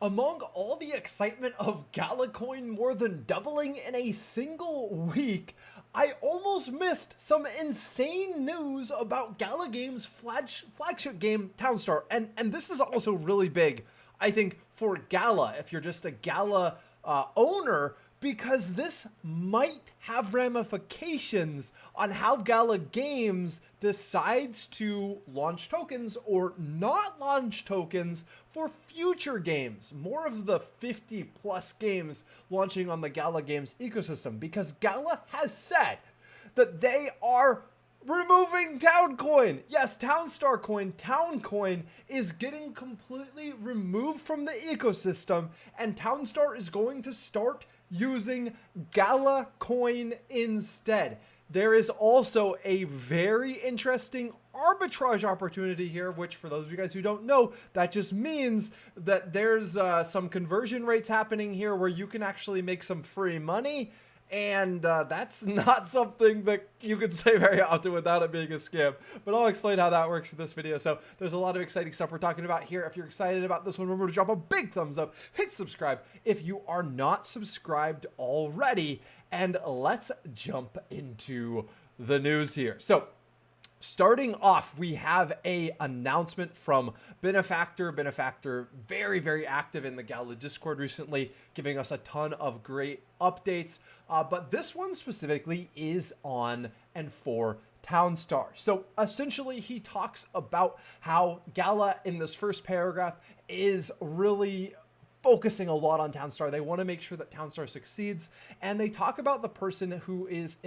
Among all the excitement of Gala Coin more than doubling in a single week, I almost missed some insane news about Gala Games' flagship game, Townstar. And this is also really big, I think, for Gala, if you're just a Gala owner, because this might have ramifications on how Gala Games decides to launch tokens or not launch tokens for future games. More of the 50 plus games launching on the Gala Games ecosystem, because Gala has said that they are removing Town Coin. Yes, Townstar Coin, Town Coin is getting completely removed from the ecosystem, and Townstar is going to start using Gala Coin instead. There is also a very interesting arbitrage opportunity here, which for those of you guys who don't know, that just means that there's some conversion rates happening here where you can actually make some free money. And that's not something that you can say very often without it being a scam. But I'll explain how that works in this video. So there's a lot of exciting stuff we're talking about here. If you're excited about this one, remember to drop a big thumbs up, hit subscribe if you are not subscribed already. And let's jump into the news here. So starting off, we have a announcement from Benefactor. Benefactor, very, very active in the Gala Discord recently, giving us a ton of great updates. But this one specifically is on and for Townstar. So essentially, he talks about how Gala in this first paragraph is really focusing a lot on Townstar. They want to make sure that Townstar succeeds, and they talk about the person who is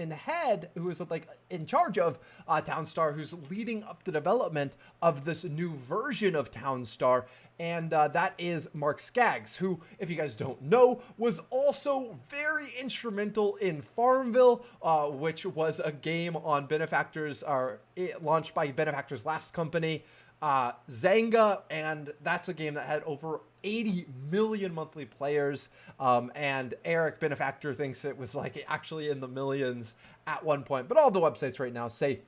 who is like in charge of Townstar, who's leading up the development of this new version of Townstar, and that is Mark Skaggs, who, if you guys don't know, was also very instrumental in Farmville, which was a game on Benefactor's, launched by Benefactor's last company, Zanga, and that's a game that had over 80 million monthly players, and Eric Benefactor thinks it was like actually in the millions at one point, but all the websites right now say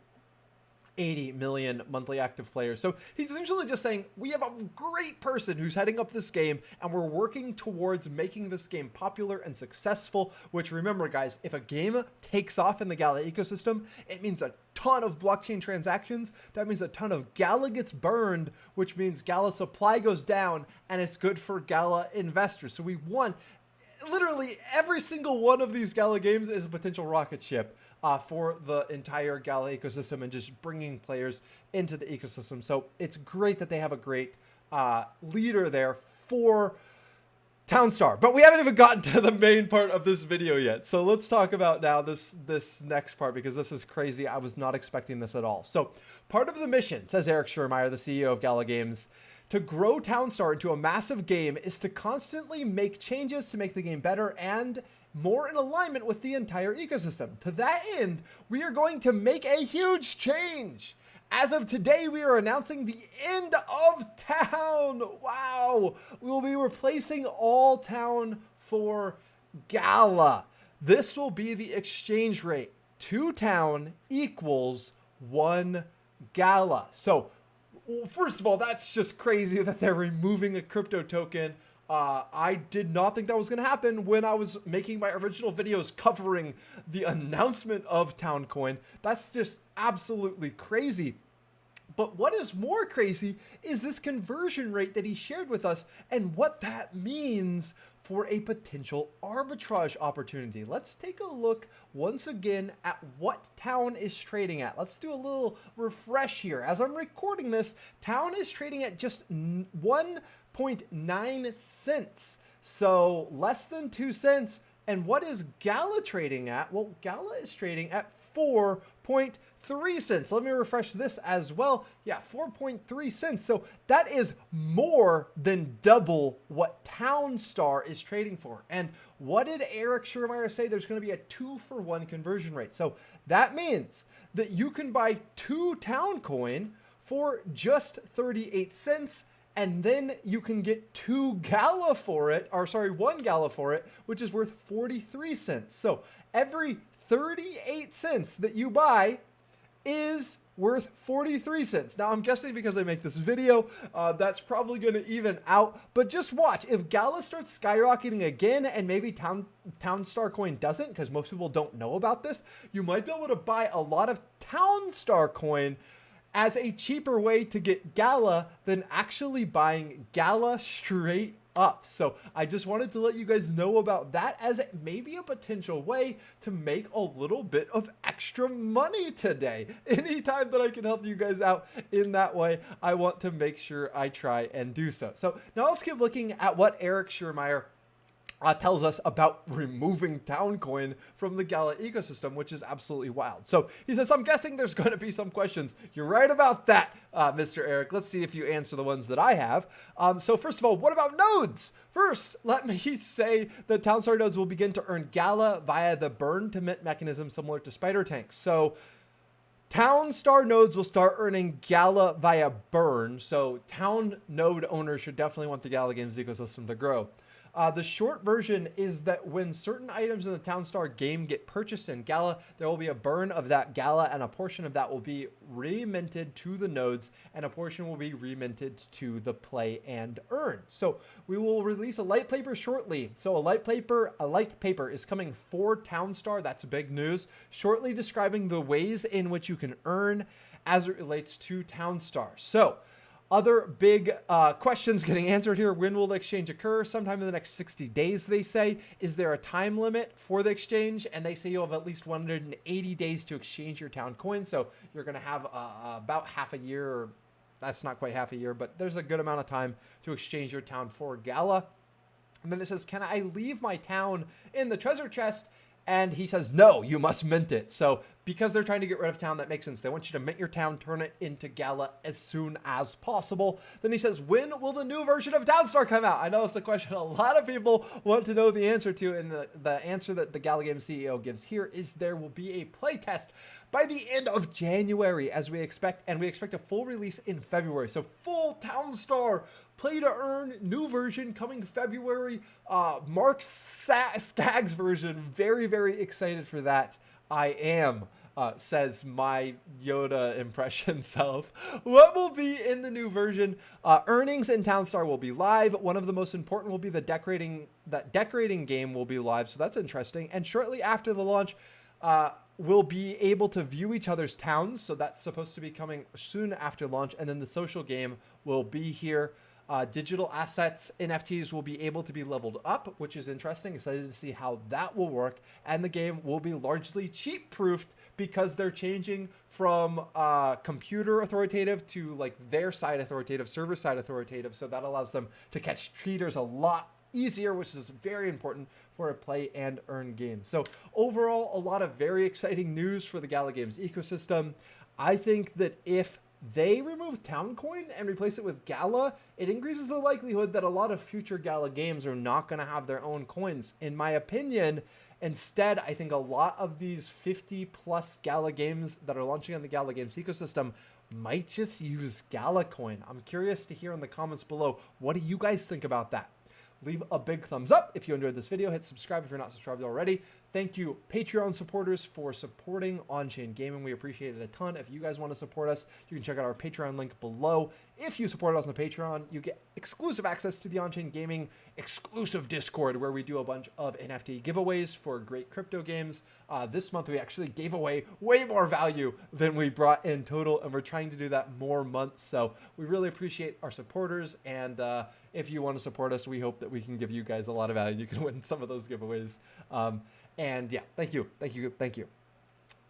80 million monthly active players. So he's essentially just saying, we have a great person who's heading up this game, and we're working towards making this game popular and successful, which, remember guys, if a game takes off in the Gala ecosystem, it means a ton of blockchain transactions. That means a ton of Gala gets burned, which means Gala supply goes down, and it's good for Gala investors. So we want literally every single one of these Gala games is a potential rocket ship for the entire Gala ecosystem and just bringing players into the ecosystem. So it's great that they have a great leader there for Townstar. But we haven't even gotten to the main part of this video yet. So let's talk about now this next part, because this is crazy. I was not expecting this at all. So part of the mission, says Eric Schurmeyer, the CEO of Gala Games, to grow Townstar into a massive game is to constantly make changes to make the game better and more in alignment with the entire ecosystem. To that end, we are going to make a huge change. As of today, we are announcing the end of Town. Wow. We will be replacing all Town for Gala. This will be the exchange rate. 2 Town equals 1 Gala. So first of all, that's just crazy that they're removing a crypto token. I did not think that was going to happen when I was making my original videos covering the announcement of Town Coin. That's just absolutely crazy. But what is more crazy is this conversion rate that he shared with us and what that means for a potential arbitrage opportunity. Let's take a look once again at what Town is trading at. Let's do a little refresh here. As I'm recording this, Town is trading at just 1.9 cents. So less than 2 cents. And what is Gala trading at? Well, Gala is trading at 4.3 cents. Let me refresh this as well. Yeah, 4.3 cents. So that is more than double what Townstar is trading for. And what did Eric Schurmeyer say? There's going to be a 2-for-1 conversion rate. So that means that you can buy 2 Town Coin for just 38 cents. And then you can get 2 Gala for it, or sorry, 1 Gala for it, which is worth 43 cents. So every 38 cents that you buy is worth 43 cents. Now, I'm guessing because I make this video, that's probably going to even out. But just watch. If Gala starts skyrocketing again and maybe Townstar Coin doesn't, because most people don't know about this, you might be able to buy a lot of Townstar Coin as a cheaper way to get Gala than actually buying Gala straight up. So I just wanted to let you guys know about that as maybe a potential way to make a little bit of extra money today. Anytime that I can help you guys out in that way, I want to make sure I try and do so. So now let's keep looking at what Eric Schiermeyer tells us about removing Towncoin from the Gala ecosystem, which is absolutely wild. So he says, I'm guessing there's going to be some questions. You're right about that, Mr. Eric. Let's see if you answer the ones that I have. So first of all, what about nodes? First, let me say that Townstar nodes will begin to earn Gala via the burn to mint mechanism similar to Spider Tank. So Townstar nodes will start earning Gala via burn. So town node owners should definitely want the Gala Games ecosystem to grow. The short version is that when certain items in the Townstar game get purchased in Gala, there will be a burn of that Gala, and a portion of that will be reminted to the nodes, and a portion will be reminted to the play and earn. So we will release a light paper shortly. So a light paper is coming for Townstar. That's big news. Shortly describing the ways in which you can earn as it relates to Townstar. So other big questions getting answered here. When will the exchange occur? Sometime in the next 60 days, they say. Is there a time limit for the exchange? And they say you'll have at least 180 days to exchange your town coin. So you're going to have about half a year, or that's not quite half a year, but there's a good amount of time to exchange your town for Gala. And then it says, can I leave my town in the treasure chest? And he says, no, you must mint it. So because they're trying to get rid of town, that makes sense. They want you to mint your town, turn it into Gala as soon as possible. Then he says, when will the new version of Townstar come out? I know it's a question a lot of people want to know the answer to. And the answer that the Gala Games CEO gives here is there will be a playtest by the end of January, as we expect. And we expect a full release in February. So full Townstar play to earn new version coming February. Mark Skaggs version. Very, very excited for that. I am, says my Yoda impression self. What will be in the new version? Earnings in Townstar will be live. One of the most important will be the decorating game will be live. So that's interesting. And shortly after the launch, we'll be able to view each other's towns. So that's supposed to be coming soon after launch. And then the social game will be here. Digital assets, NFTs will be able to be leveled up, which is interesting. Excited to see how that will work. And the game will be largely cheat-proofed because they're changing from computer authoritative to like their side authoritative, server side authoritative. So that allows them to catch cheaters a lot easier, which is very important for a play and earn game. So overall, a lot of very exciting news for the Gala Games ecosystem. I think that if they remove Towncoin and replace it with Gala, it increases the likelihood that a lot of future Gala games are not going to have their own coins. In my opinion, instead, I think a lot of these 50 plus Gala games that are launching on the Gala Games ecosystem might just use Gala Coin. I'm curious to hear in the comments below, what do you guys think about that? Leave a big thumbs up if you enjoyed this video. Hit subscribe if you're not subscribed already. Thank you, Patreon supporters, for supporting On-Chain Gaming. We appreciate it a ton. If you guys want to support us, you can check out our Patreon link below. If you support us on the Patreon, you get exclusive access to the On-Chain Gaming exclusive Discord, where we do a bunch of NFT giveaways for great crypto games. This month, we actually gave away way more value than we brought in total, and we're trying to do that more months. So we really appreciate our supporters, and if you want to support us, we hope that we can give you guys a lot of value. You can win some of those giveaways. And yeah, thank you.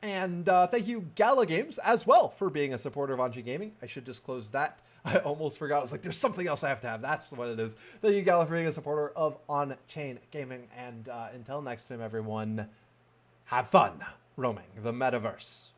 And thank you, Gala Games, as well, for being a supporter of On-Chain Gaming. I should just close that. I almost forgot. I was like, there's something else I have to have. That's what it is. Thank you, Gala, for being a supporter of On-Chain Gaming. And until next time, everyone, have fun roaming the metaverse.